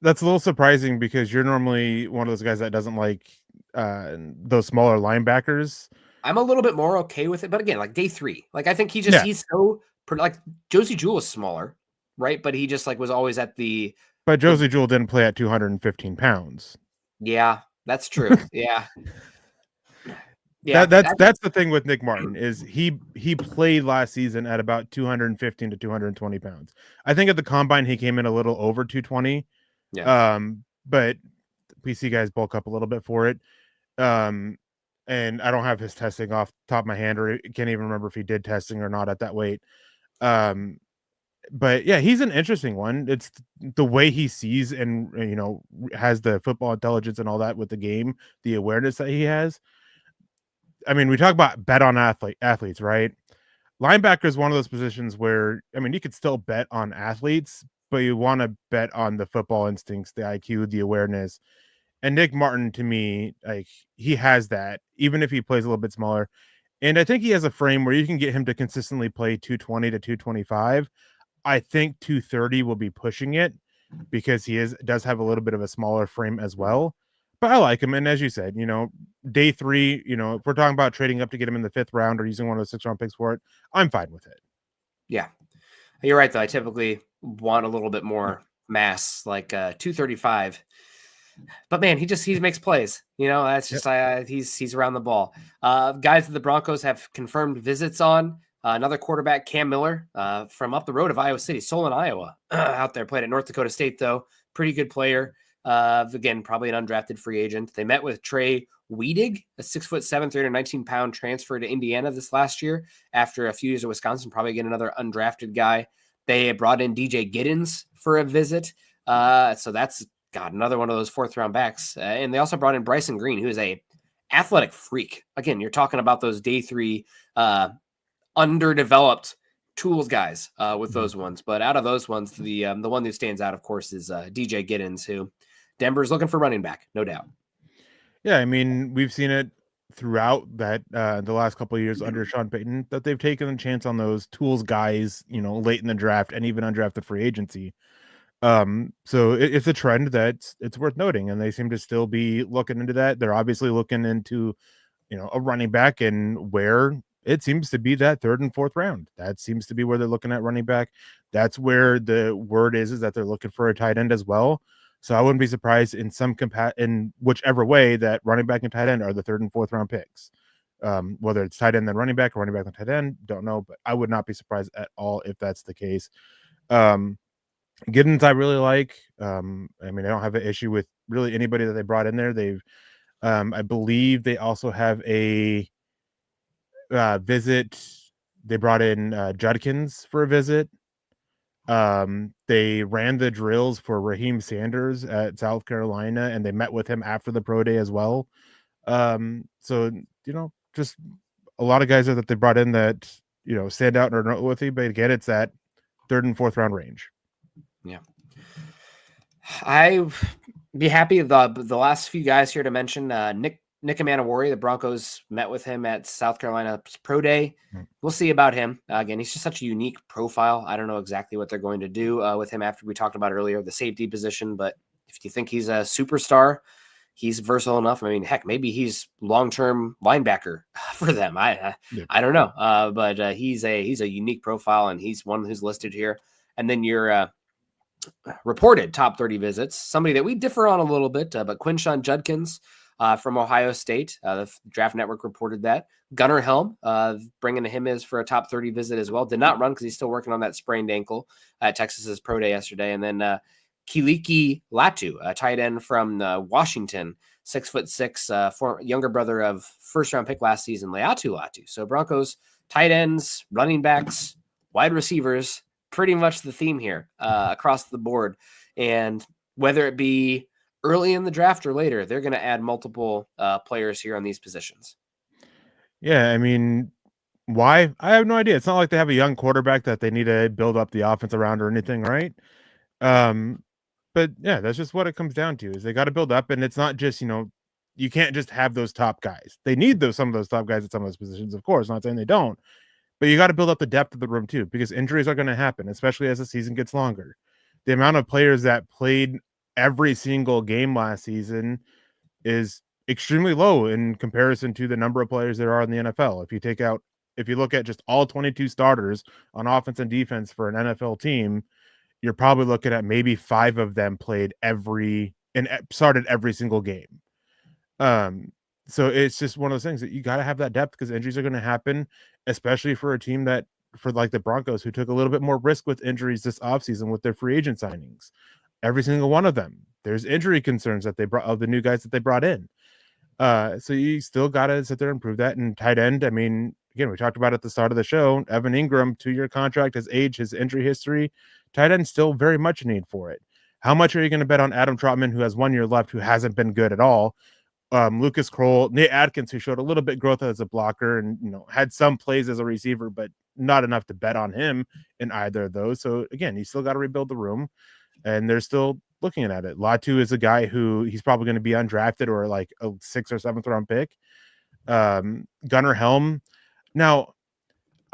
a little surprising because you're normally one of those guys that doesn't like those smaller linebackers. I'm a little bit more okay with it, but again, like day 3, like I think he's so like Josie Jewell is smaller, right? But he just like was always at the. But Josie Jewell didn't play at 215 pounds. Yeah, that's true. Yeah. That's the thing with Nick Martin is he played last season at about 215 to 220 pounds. I think at the combine he came in a little over 220. Yeah. But PC guys bulk up a little bit for it. And I don't have his testing off the top of my hand, or can't even remember if he did testing or not at that weight. But yeah, he's an interesting one. It's the way he sees and has the football intelligence and all that with the game, the awareness that he has. I mean, we talk about bet on athletes, right? Linebacker is one of those positions where, I mean, you could still bet on athletes, but you want to bet on the football instincts, the IQ, the awareness. And Nick Martin, to me, like he has that, even if he plays a little bit smaller. And I think he has a frame where you can get him to consistently play 220 to 225. I think 230 will be pushing it because does have a little bit of a smaller frame as well. But I like him. And as you said, day 3, if we're talking about trading up to get him in the 5th round or using one of the 6th-round picks for it, I'm fine with it. Yeah. You're right, though. I typically want a little bit more mass, like 235. But man, he makes plays. That's just he's around the ball. Guys that the Broncos have confirmed visits on. Another quarterback, Cam Miller, from up the road of Iowa City, Solon, Iowa, out there. Played at North Dakota State, though. Pretty good player. Again, probably an undrafted free agent. They met with Trey Weedig, a 6'7", 319-pound transfer to Indiana this last year after a few years at Wisconsin. Probably again another undrafted guy. They brought in DJ Giddens for a visit. So that's another one of those 4th-round backs. And they also brought in Bryson Green, who is a athletic freak. Again, you're talking about those day 3 underdeveloped tools guys with those ones. But out of those ones, the one who stands out, of course, is DJ Giddens, who Denver's looking for running back, no doubt. Yeah, I mean, we've seen it throughout that the last couple of years under Sean Payton that they've taken a chance on those tools guys, late in the draft and even undrafted free agency. So it's a trend that it's worth noting, and they seem to still be looking into that. They're obviously looking into, a running back, and where it seems to be that 3rd and 4th round. That seems to be where they're looking at running back. That's where the word is that they're looking for a tight end as well. So I wouldn't be surprised in in whichever way that running back and tight end are the 3rd and 4th round picks. Whether it's tight end then running back or running back and tight end, don't know, but I would not be surprised at all if that's the case. Giddens, I really like. I mean, I don't have an issue with really anybody that they brought in there. They've, I believe they also have a visit. They brought in Judkins for a visit. They ran the drills for Raheem Sanders at South Carolina, and they met with him after the pro day as well. So, just a lot of guys that they brought in that, stand out and are noteworthy, but again, it's that 3rd and 4th round range. Yeah. I'd be happy. The last few guys here to mention, Nick Amanawari, the Broncos met with him at South Carolina pro day. We'll see about him. Again, he's just such a unique profile. I don't know exactly what they're going to do with him after we talked about earlier, the safety position. But if you think he's a superstar, he's versatile enough. I mean, heck, maybe he's long-term linebacker for them. I don't know. But he's a unique profile, and he's one who's listed here. And then your reported top 30 visits, somebody that we differ on a little bit, but Quinshon Judkins from Ohio State. The Draft Network reported that. Gunnar Helm, bringing him is for a top 30 visit as well. Did not run because he's still working on that sprained ankle at Texas's pro day yesterday. And then Kiliki Latu, a tight end from Washington, 6'6", younger brother of 1st-round pick last season, Latu. So Broncos tight ends, running backs, wide receivers, pretty much the theme here across the board. And whether it be early in the draft or later, they're going to add multiple players here on these positions. Yeah, I mean, Why? I have no idea. It's not like they have a young quarterback that they need to build up the offense around or anything, right? Um, but yeah, that's just what it comes down to is they got to build up, and it's not just, you can't just have those top guys. They need some of those top guys at some of those positions, of course, not saying they don't, but you got to build up the depth of the room too, because injuries are going to happen, especially as the season gets longer. The amount of players that played every single game last season is extremely low in comparison to the number of players there are in the NFL. If you look at just all 22 starters on offense and defense for an NFL team, you're probably looking at maybe 5 of them started every single game. So it's just one of those things that you got to have that depth because injuries are going to happen, especially for a team for like the Broncos, who took a little bit more risk with injuries this offseason with their free agent signings. Every single one of them, there's injury concerns that they brought of the new guys that they brought in. So you still got to sit there and prove that. And tight end, I mean, again, we talked about at the start of the show, Evan Ingram, 2-year contract, his age, his injury history, tight end still very much a need for it. How much are you going to bet on Adam Trotman, who has 1 year left, who hasn't been good at all? Lucas Kroll, Nate Atkins, who showed a little bit growth as a blocker and had some plays as a receiver, but not enough to bet on him in either of those. So again, you still got to rebuild the room, and they're still looking at it. Latu is a guy who he's probably going to be undrafted or like a 6th or 7th round pick. Gunnar Helm. Now,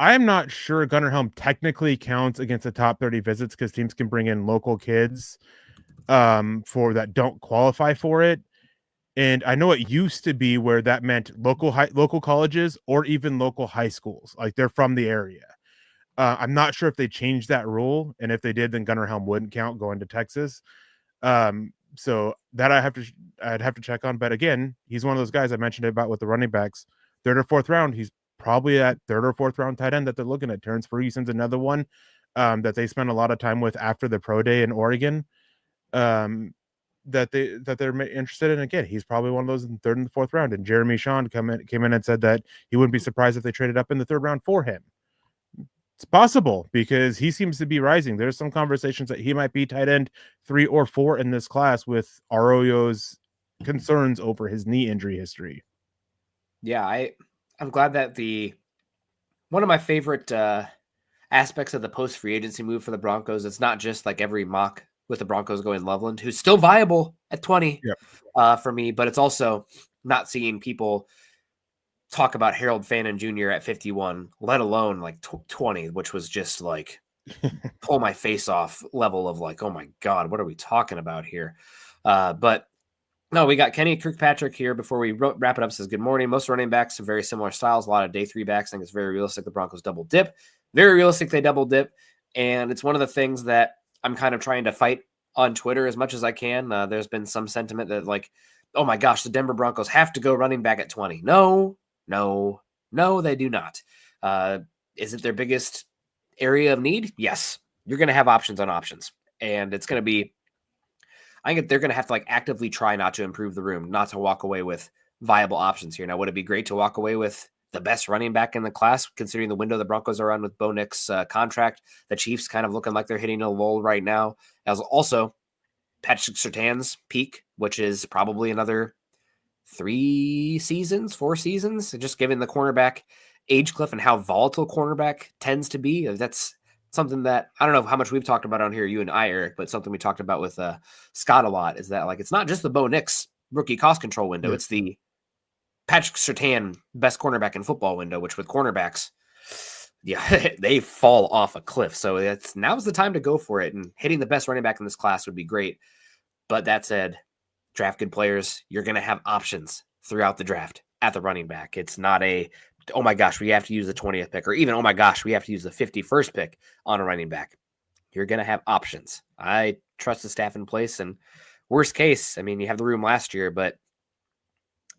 I am not sure Gunnar Helm technically counts against the top 30 visits because teams can bring in local kids for that don't qualify for it. And I know it used to be where that meant local colleges or even local high schools, like they're from the area. I'm not sure if they changed that rule, and if they did, then Gunnar Helm wouldn't count going to Texas. So that I'd have to check on. But again, he's one of those guys I mentioned about with the running backs, 3rd or 4th round. He's probably that 3rd or 4th round tight end that they're looking at. Terrence Ferguson's another one that they spent a lot of time with after the pro day in Oregon. That they're interested in. Again, he's probably one of those in the 3rd and the 4th round. And Jeremy Shawn came in and said that he wouldn't be surprised if they traded up in the 3rd round for him. It's possible because he seems to be rising. There's some conversations that he might be tight end 3 or 4 in this class with Arroyo's concerns over his knee injury history. Yeah, I'm glad that one of my favorite aspects of the post free agency move for the Broncos, it's not just like every mock with the Broncos going Loveland, who's still viable at 20 for me, but it's also not seeing people talk about Harold Fannin Jr. at 51, let alone like 20, which was just like pull my face off level of like, oh my God, what are we talking about here? But no, we got Kenny Kirkpatrick here before we wrap it up. Says, good morning. Most running backs have very similar styles. A lot of day 3 backs. I think it's very realistic the Broncos double dip. Very realistic they double dip. And it's one of the things that I'm kind of trying to fight on Twitter as much as I can. There's been some sentiment that like, oh my gosh, the Denver Broncos have to go running back at 20. No, they do not. Is it their biggest area of need? Yes. You're going to have options on options. And it's going to be, I think they're going to have to like actively try not to improve the room, not to walk away with viable options here. Now, would it be great to walk away with the best running back in the class, considering the window the Broncos are on with Bo Nix's contract? The Chiefs kind of looking like they're hitting a lull right now. As also Patrick Surtain's peak, which is probably another 4 seasons, just given the cornerback age cliff and how volatile cornerback tends to be. That's something that I don't know how much we've talked about on here, you and I, Eric, but something we talked about with Scott a lot is that like it's not just the Bo Nix rookie cost control window, it's the Patrick Surtain best cornerback in football window, which with cornerbacks, they fall off a cliff. So now's the time to go for it, and hitting the best running back in this class would be great. But that said, draft good players. You're going to have options throughout the draft at the running back. It's not oh my gosh, we have to use the 20th pick, or even, oh my gosh, we have to use the 51st pick on a running back. You're going to have options. I trust the staff in place, and worst case, I mean, you have the room last year, but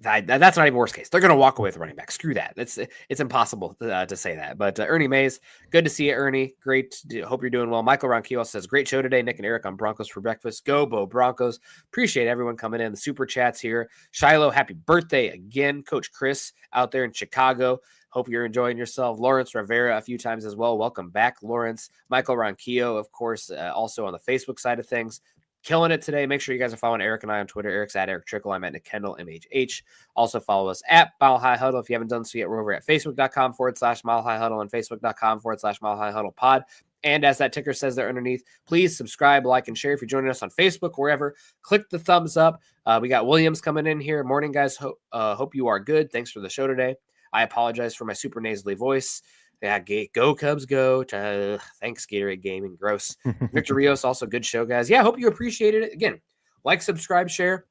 that's not even worst case. They're going to walk away with the running back. Screw that. It's impossible to say that. But Ernie Mays, good to see you, Ernie. Great. Hope you're doing well. Michael Ronquillo says, great show today. Nick and Eric on Broncos for breakfast. Go, Bo Broncos. Appreciate everyone coming in. The super chats here. Shiloh, happy birthday again. Coach Chris out there in Chicago. Hope you're enjoying yourself. Lawrence Rivera a few times as well. Welcome back, Lawrence. Michael Ronquillo, of course, also on the Facebook side of things. killing it today. Make sure you guys are following Eric and I on Twitter. Eric's at Erick Trickel. I'm at Kendell, MHH. Also follow us at Mile High Huddle. If you haven't done so yet, we're over at facebook.com/Mile High Huddle and facebook.com/Mile High Huddle pod. And as that ticker says there underneath, please subscribe, like, and share. If you're joining us on Facebook, wherever, click the thumbs up. We got Williams coming in here. Morning, guys. Hope you are good. Thanks for the show today. I apologize for my super nasally voice. Yeah, go Cubs, go. Thanks, Gatorade Gaming. Gross. Victor Rios, also good show, guys. Yeah, hope you appreciated it. Again, like, subscribe, share.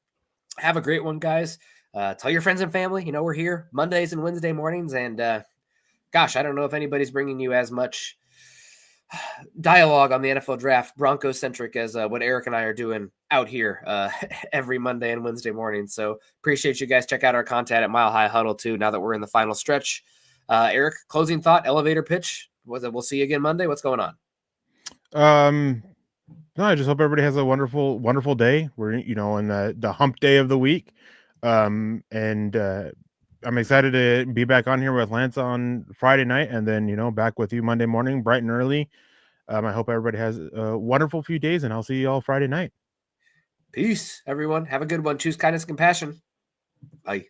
Have a great one, guys. Tell your friends and family. You know, we're here Mondays and Wednesday mornings. And gosh, I don't know if anybody's bringing you as much dialogue on the NFL draft, Broncos-centric, as what Eric and I are doing out here every Monday and Wednesday morning. So appreciate you guys. Check out our content at Mile High Huddle, too, now that we're in the final stretch. Eric, closing thought, elevator pitch. We'll see you again Monday. What's going on? No, I just hope everybody has a wonderful, wonderful day. We're, in the hump day of the week. And I'm excited to be back on here with Lance on Friday night and then, back with you Monday morning, bright and early. I hope everybody has a wonderful few days, and I'll see you all Friday night. Peace, everyone. Have a good one. Choose kindness, compassion. Bye.